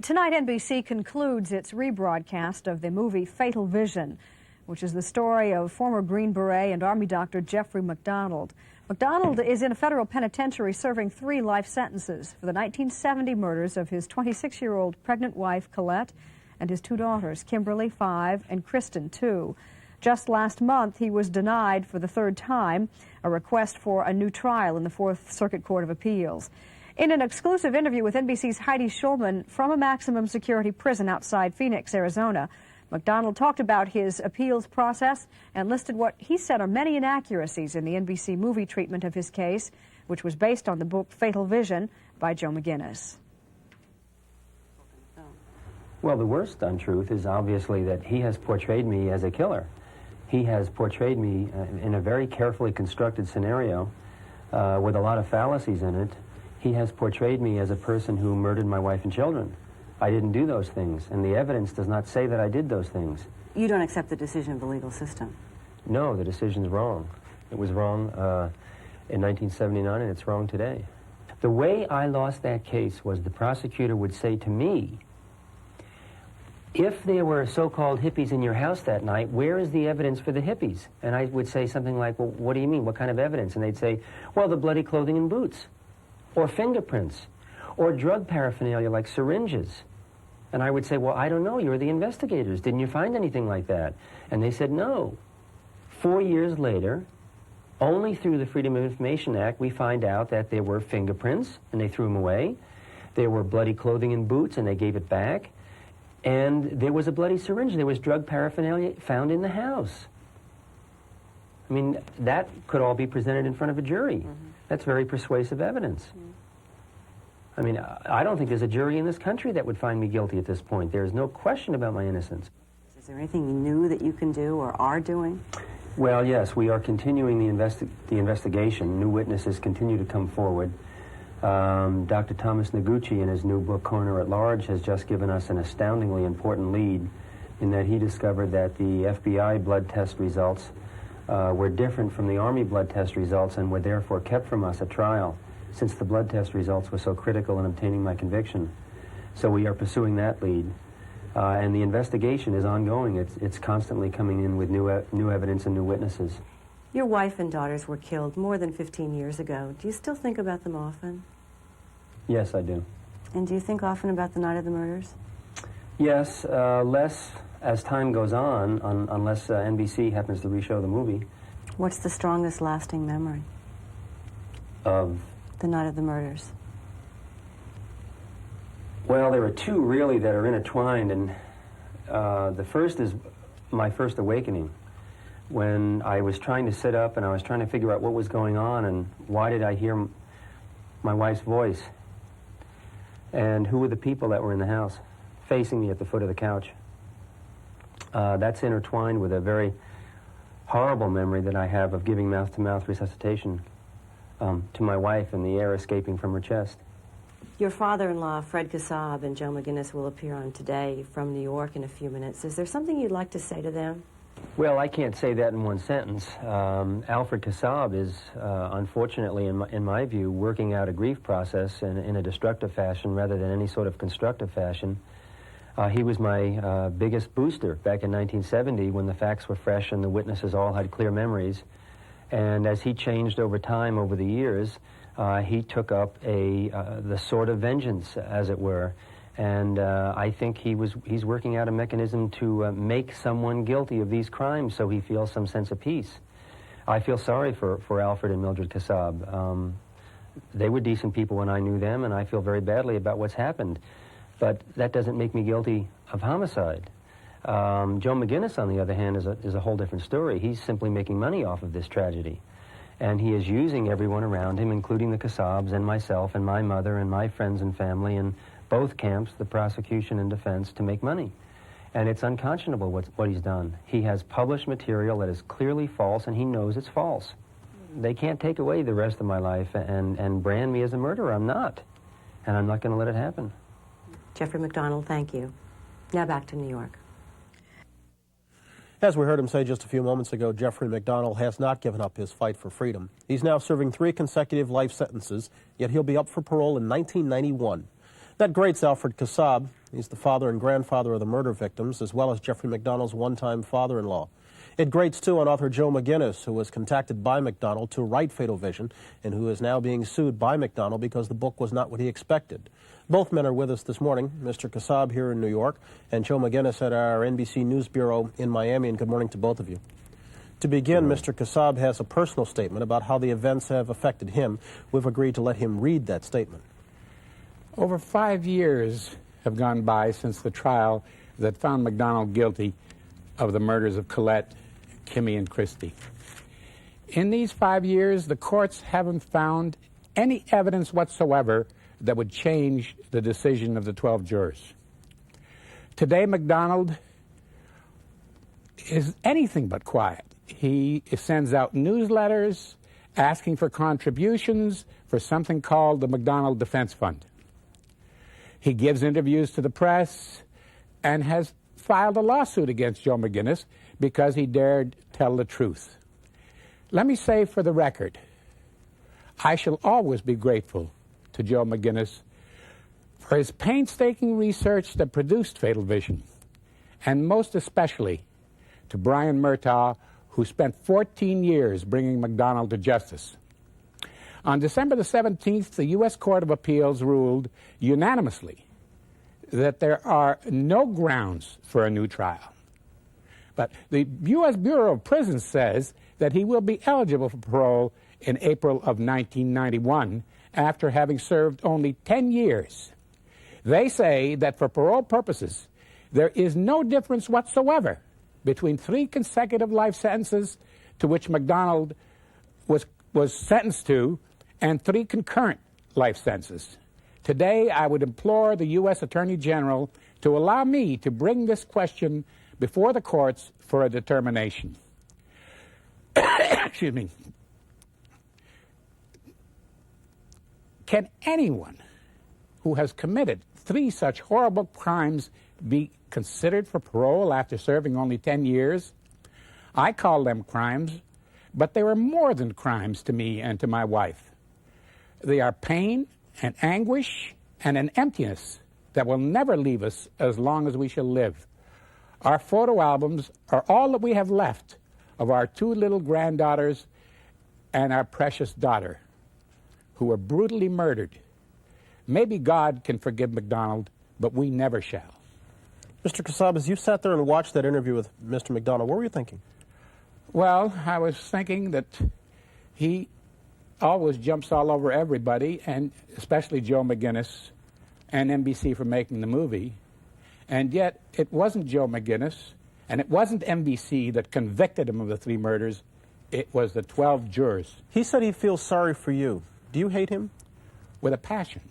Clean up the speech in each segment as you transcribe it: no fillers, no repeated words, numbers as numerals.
Tonight, NBC concludes its rebroadcast of the movie Fatal Vision, which is the story of former Green Beret and Army doctor Jeffrey McDonald. McDonald is in a federal penitentiary serving 3 life sentences for the 1970 murders of his 26-year-old pregnant wife, Colette, and his 2 daughters, Kimberly, 5, and Kristen, 2. Just last month, he was denied for the 3rd time a request for a new trial in the 4th Circuit Court of Appeals. In an exclusive interview with NBC's Heidi Schulman from a maximum security prison outside Phoenix, Arizona, McDonald talked about his appeals process and listed what he said are many inaccuracies in the NBC movie treatment of his case, which was based on the book Fatal Vision by Joe McGinniss. Well, the worst untruth is obviously that he has portrayed me as a killer. He has portrayed me in a very carefully constructed scenario with a lot of fallacies in it. He has portrayed me as a person who murdered my wife and children. I didn't do those things, and the evidence does not say that I did those things. You don't accept the decision of the legal system? No, the decision's wrong. It was wrong in 1979, and it's wrong today. The way I lost that case was the prosecutor would say to me, if there were so-called hippies in your house that night, where is the evidence for the hippies? And I would say something like, well, what do you mean? What kind of evidence? And they'd say, well, the bloody clothing and boots, or fingerprints, or drug paraphernalia like syringes. And I would say, well, I don't know, you're the investigators. Didn't you find anything like that? And they said, no. 4 years later, only through the Freedom of Information Act, we find out that there were fingerprints, and they threw them away. There were bloody clothing and boots, and they gave it back. And there was a bloody syringe. There was drug paraphernalia found in the house. I mean, that could all be presented in front of a jury. Mm-hmm. That's very persuasive evidence. Mm-hmm. I mean, I don't think there's a jury in this country that would find me guilty at this point. There's no question about my innocence. Is there anything new that you can do or are doing? Well, yes, we are continuing the investigation. New witnesses continue to come forward. Dr. Thomas Noguchi, in his new book, Coroner at Large, has just given us an astoundingly important lead in that he discovered that the FBI blood test results were different from the Army blood test results and were therefore kept from us at trial, since the blood test results were so critical in obtaining my conviction. So we are pursuing that lead. And the investigation is ongoing. It's constantly coming in with new evidence and new witnesses. Your wife and daughters were killed more than 15 years ago. Do you still think about them often? Yes, I do. And do you think often about the night of the murders? Yes, less as time goes on, unless NBC happens to reshow the movie. What's the strongest lasting memory? Of? The night of the murders. Well, there are 2 really that are intertwined, and the first is my first awakening, when I was trying to sit up and I was trying to figure out what was going on and why did I hear my wife's voice, and who were the people that were in the house facing me at the foot of the couch. That's intertwined with a very horrible memory that I have of giving mouth-to-mouth resuscitation to my wife and the air escaping from her chest. Your father-in-law, Fred Kassab, and Joe McGinniss will appear on Today from New York in a few minutes. Is there something you'd like to say to them? Well, I can't say that in one sentence. Alfred Kassab is, unfortunately, in my view, working out a grief process in a destructive fashion rather than any sort of constructive fashion. He was my biggest booster back in 1970 when the facts were fresh and the witnesses all had clear memories. And as he changed over time, over the years, he took up the sword of vengeance, as it were. And I think he's working out a mechanism to make someone guilty of these crimes so he feels some sense of peace. I feel sorry for Alfred and Mildred Kassab. They were decent people when I knew them, and I feel very badly about what's happened. But that doesn't make me guilty of homicide. Joe McGinniss, on the other hand, is a whole different story. He's simply making money off of this tragedy. And he is using everyone around him, including the Kassabs and myself and my mother and my friends and family and both camps, the prosecution and defense, to make money. And it's unconscionable what he's done. He has published material that is clearly false, and he knows it's false. They can't take away the rest of my life and brand me as a murderer. I'm not. And I'm not going to let it happen. Jeffrey McDonald, thank you. Now back to New York. As we heard him say just a few moments ago, Jeffrey McDonald has not given up his fight for freedom. He's now serving 3 consecutive life sentences, yet he'll be up for parole in 1991. That great's Alfred Kassab. He's the father and grandfather of the murder victims, as well as Jeffrey McDonald's one-time father-in-law. It grates, too, on author Joe McGinniss, who was contacted by McDonald to write Fatal Vision and who is now being sued by McDonald because the book was not what he expected. Both men are with us this morning, Mr. Kassab here in New York and Joe McGinniss at our NBC News Bureau in Miami, and good morning to both of you. To begin, Mr. Kassab has a personal statement about how the events have affected him. We've agreed to let him read that statement. Over 5 years have gone by since the trial that found McDonald guilty of the murders of Colette, Kimmy, and Christy. In these 5 years, the courts haven't found any evidence whatsoever that would change the decision of the 12 jurors. Today, McDonald is anything but quiet. He sends out newsletters asking for contributions for something called the McDonald Defense Fund. He gives interviews to the press and has filed a lawsuit against Joe McGinniss because he dared tell the truth. Let me say for the record, I shall always be grateful to Joe McGinniss for his painstaking research that produced Fatal Vision, and most especially to Brian Murtaugh, who spent 14 years bringing McDonald to justice. On December the 17th, the U.S. Court of Appeals ruled unanimously that there are no grounds for a new trial. But the U.S. Bureau of Prisons says that he will be eligible for parole in April of 1991 after having served only 10 years. They say that for parole purposes, there is no difference whatsoever between 3 consecutive life sentences to which McDonald was sentenced to and 3 concurrent life sentences. Today, I would implore the U.S. Attorney General to allow me to bring this question before the courts for a determination. Excuse me. Can anyone who has committed 3 such horrible crimes be considered for parole after serving only 10 years? I call them crimes, but they were more than crimes to me and to my wife. They are pain and anguish and an emptiness that will never leave us as long as we shall live. Our photo albums are all that we have left of our 2 little granddaughters and our precious daughter, who were brutally murdered. Maybe God can forgive McDonald, but we never shall. Mr. Kassab, as you sat there and watched that interview with Mr. McDonald, what were you thinking? Well, I was thinking that he always jumps all over everybody, and especially Joe McGinniss and NBC for making the movie. And yet, it wasn't Joe McGinniss, and it wasn't NBC that convicted him of the 3 murders. It was the 12 jurors. He said he feels sorry for you. Do you hate him? With a passion.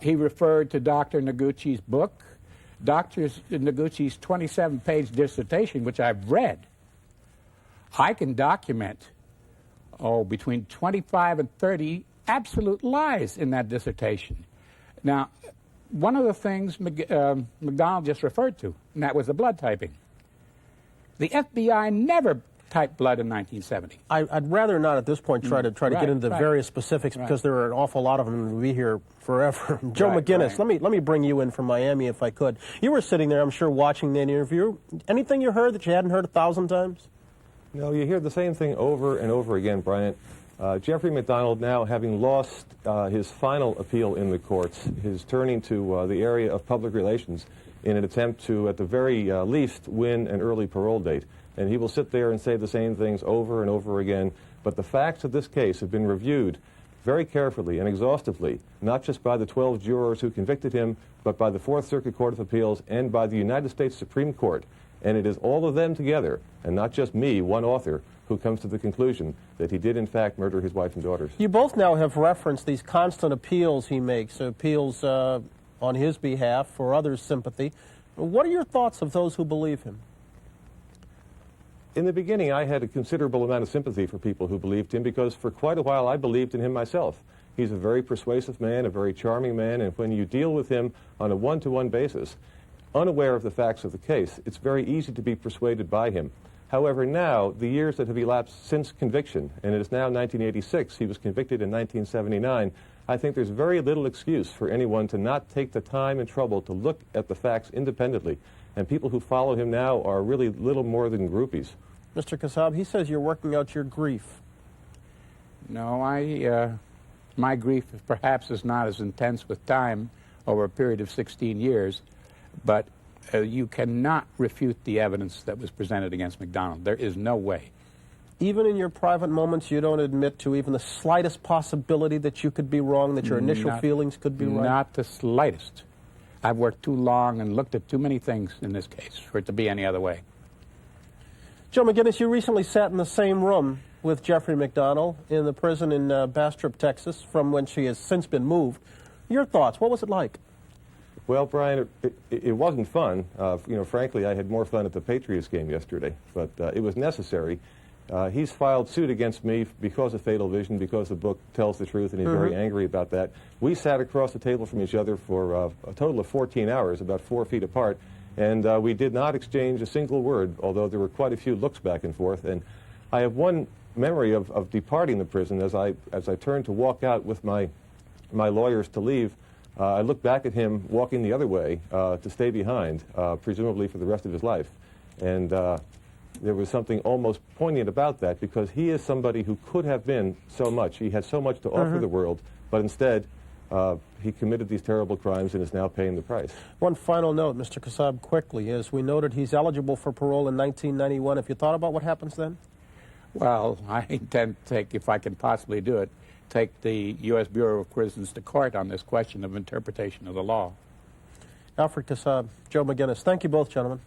He referred to Dr. Noguchi's book, Dr. Noguchi's 27-page dissertation, which I've read. I can document, between 25 and 30 absolute lies in that dissertation. Now, one of the things McDonald just referred to, and that was the blood typing. The FBI never typed blood in 1970. I'd rather not at this point try to get into the various specifics because there are an awful lot of them and we'll be here forever. Joe McGinniss, let me bring you in from Miami if I could. You were sitting there, I'm sure, watching that interview. Anything you heard that you hadn't heard 1,000 times? No, you hear the same thing over and over again, Bryant. Jeffrey McDonald, now having lost his final appeal in the courts, is turning to the area of public relations in an attempt to, at the very least, win an early parole date. And he will sit there and say the same things over and over again. But the facts of this case have been reviewed very carefully and exhaustively, not just by the 12 jurors who convicted him, but by the 4th Circuit Court of Appeals and by the United States Supreme Court. And it is all of them together, and not just me, one author, who comes to the conclusion that he did, in fact, murder his wife and daughters. You both now have referenced these constant appeals he makes, appeals on his behalf for others' sympathy. What are your thoughts of those who believe him? In the beginning, I had a considerable amount of sympathy for people who believed him because for quite a while I believed in him myself. He's a very persuasive man, a very charming man, and when you deal with him on a one-to-one basis, unaware of the facts of the case, it's very easy to be persuaded by him. However, now, the years that have elapsed since conviction, and it is now 1986, he was convicted in 1979, I think there's very little excuse for anyone to not take the time and trouble to look at the facts independently. And people who follow him now are really little more than groupies. Mr. Kassab, he says you're working out your grief. No, my grief perhaps is not as intense with time over a period of 16 years, but you cannot refute the evidence that was presented against McDonald. There is no way. Even in your private moments, you don't admit to even the slightest possibility that you could be wrong, that your initial feelings could be right? Not the slightest. I've worked too long and looked at too many things in this case for it to be any other way. Joe McGinniss, you recently sat in the same room with Jeffrey McDonald in the prison in Bastrop, Texas, from when she has since been moved. Your thoughts, what was it like? Well, Brian, it wasn't fun. Frankly, I had more fun at the Patriots game yesterday, but it was necessary. He's filed suit against me because of Fatal Vision, because the book tells the truth, and he's very angry about that. We sat across the table from each other for a total of 14 hours, about 4 feet apart, and we did not exchange a single word, although there were quite a few looks back and forth. And I have one memory of departing the prison. As I turned to walk out with my lawyers to leave, I looked back at him walking the other way to stay behind, presumably for the rest of his life. And there was something almost poignant about that, because he is somebody who could have been so much. He had so much to offer the world, but instead he committed these terrible crimes and is now paying the price. One final note, Mr. Kassab, quickly, as we noted, he's eligible for parole in 1991. Have you thought about what happens then? Well, I intend to take, if I can possibly do it, take the U.S. Bureau of Prisons to court on this question of interpretation of the law. Alfred Kassab, Joe McGinniss, thank you both, gentlemen.